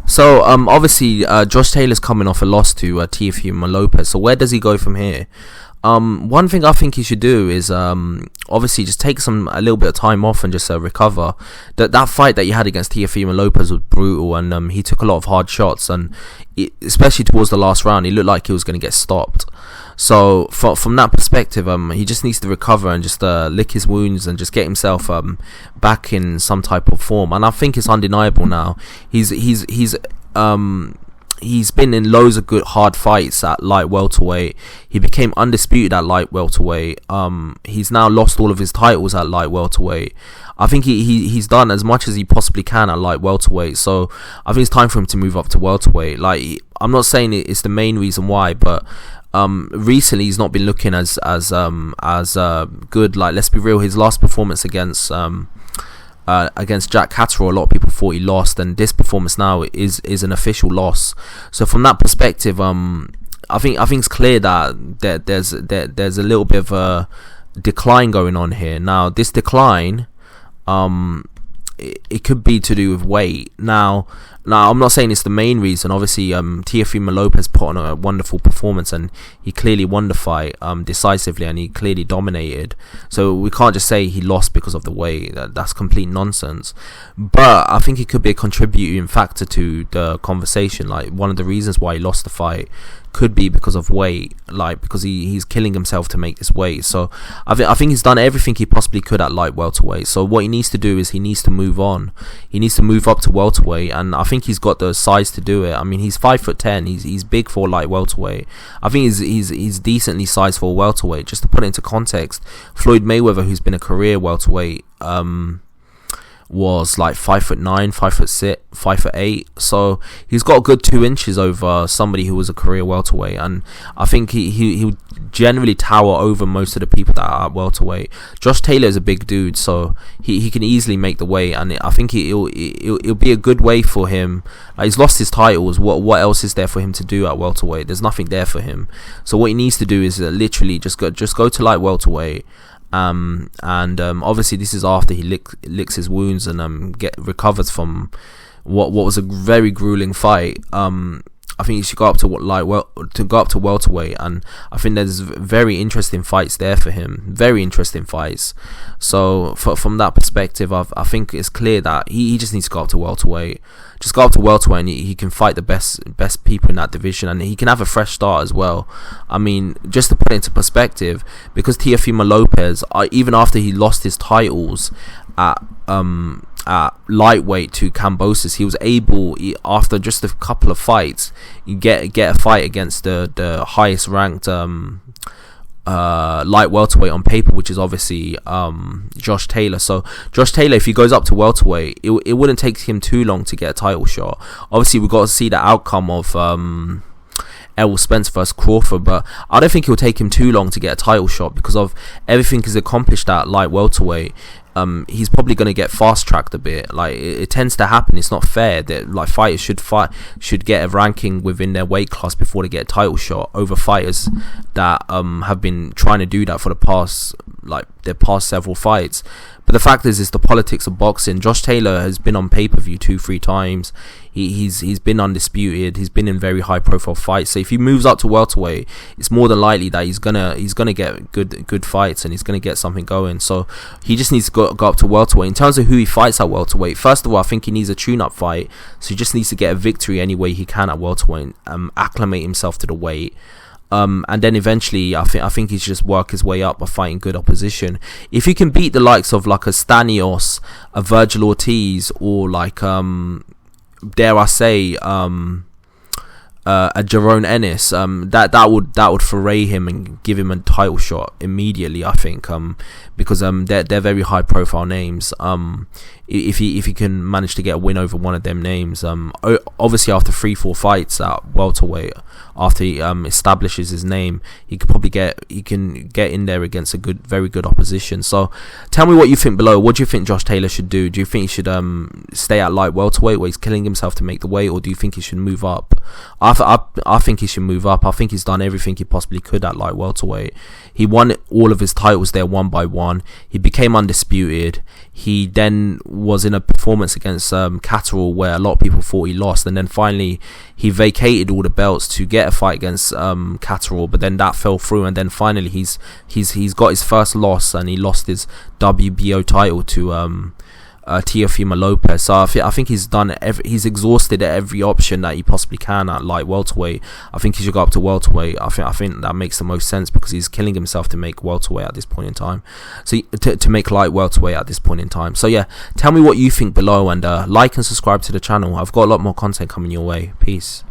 So obviously Josh Taylor's coming off a loss to Teofimo Lopez. So where does he go from here? One thing I think he should do is obviously just take a little bit of time off and just recover. That fight that he had against Teofimo Lopez was brutal, and he took a lot of hard shots, and especially towards the last round, he looked like he was going to get stopped. So from that perspective, he just needs to recover and just lick his wounds and just get himself back in some type of form. And I think it's undeniable now. He's been in loads of good hard fights at light welterweight. He became undisputed at light welterweight. He's now lost all of his titles at light welterweight. I think he's done as much as he possibly can at light welterweight. So I think it's time for him to move up to welterweight. Like, I'm not saying it's the main reason why, but recently he's not been looking as good. Like, let's be real, his last performance against Jack Catterall, a lot of people thought he lost, and this performance now is an official loss. So from that perspective, I think it's clear that there's a little bit of a decline going on here. Now, this decline, it could be to do with weight. Now I'm not saying it's the main reason. Obviously, Teofimo Lopez put on a wonderful performance, and he clearly won the fight decisively, and he clearly dominated. So we can't just say he lost because of the weight. That's complete nonsense. But I think it could be a contributing factor to the conversation. Like, one of the reasons why he lost the fight could be because of weight, like because he's killing himself to make this weight. So I think he's done everything he possibly could at light welterweight. So what he needs to do is he needs to move on. He needs to move up to welterweight, and I think he's got the size to do it. I mean, he's 5'10". He's big for light welterweight. I think he's decently sized for welterweight. Just to put it into context, Floyd Mayweather, who's been a career welterweight, was like 5'9", 5'6", 5'8". So he's got a good 2 inches over somebody who was a career welterweight, and I think he would generally tower over most of the people that are at welterweight. Josh Taylor is a big dude, so he can easily make the weight, and I think it'll be a good way for him. Like, he's lost his titles. What else is there for him to do at welterweight? There's nothing there for him. So what he needs to do is literally just go to light welterweight. Obviously this is after he licks his wounds and recovers from what was a very grueling fight. I think he should go up to welterweight, and I think there's very interesting fights there for him. Very interesting fights. So from that perspective, I think it's clear that he just needs to go up to welterweight. Just go up to welterweight, and he can fight the best people in that division, and he can have a fresh start as well. I mean, just to put it into perspective, because Teofimo Lopez, even after he lost his titles at lightweight to Kambosos, he was able, after just a couple of fights, get a fight against the highest ranked light welterweight on paper, which is obviously Josh Taylor. So Josh Taylor, if he goes up to welterweight, it wouldn't take him too long to get a title shot. Obviously, we've got to see the outcome of Errol Spence versus Crawford, but I don't think it will take him too long to get a title shot because of everything he's accomplished at light welterweight. He's probably going to get fast tracked a bit. Like, it tends to happen. It's not fair that like fighters should get a ranking within their weight class before they get a title shot over fighters that have been trying to do that for the past several fights. But the fact is, it's the politics of boxing. Josh Taylor has been on pay-per-view 2-3 times. He's been undisputed. He's been in very high-profile fights. So if he moves up to welterweight, it's more than likely that he's gonna get good fights, and he's gonna get something going. So he just needs to go up to welterweight. In terms of who he fights at welterweight, first of all, I think he needs a tune-up fight. So he just needs to get a victory any way he can at welterweight, acclimate himself to the weight. And then eventually, I think he should just work his way up by fighting good opposition. If he can beat the likes of like a Stanios, a Virgil Ortiz, or like dare I say a Jerome Ennis, that would foray him and give him a title shot immediately, I think, because they're very high profile names. If he can manage to get a win over one of them names, obviously after 3-4 fights at welterweight, after he establishes his name, he can get in there against very good opposition. So tell me what you think below. What do you think Josh Taylor should do? Do you think he should stay at light welterweight where he's killing himself to make the weight, or do you think he should move up? I I think he should move up. I think he's done everything he possibly could at light welterweight. He won all of his titles there one by one. He became undisputed. He then was in a performance against Catterall where a lot of people thought he lost, and then finally he vacated all the belts to get a fight against Catterall, but then that fell through, and then finally he's got his first loss, and he lost his WBO title to Teofimo Lopez. So I think he's done he's exhausted every option that he possibly can at light welterweight. I think he should go up to welterweight. I think that makes the most sense, because he's killing himself to make welterweight at this point in time. So to make light welterweight at this point in time. So yeah, tell me what you think below, and like and subscribe to the channel. I've got a lot more content coming your way. Peace.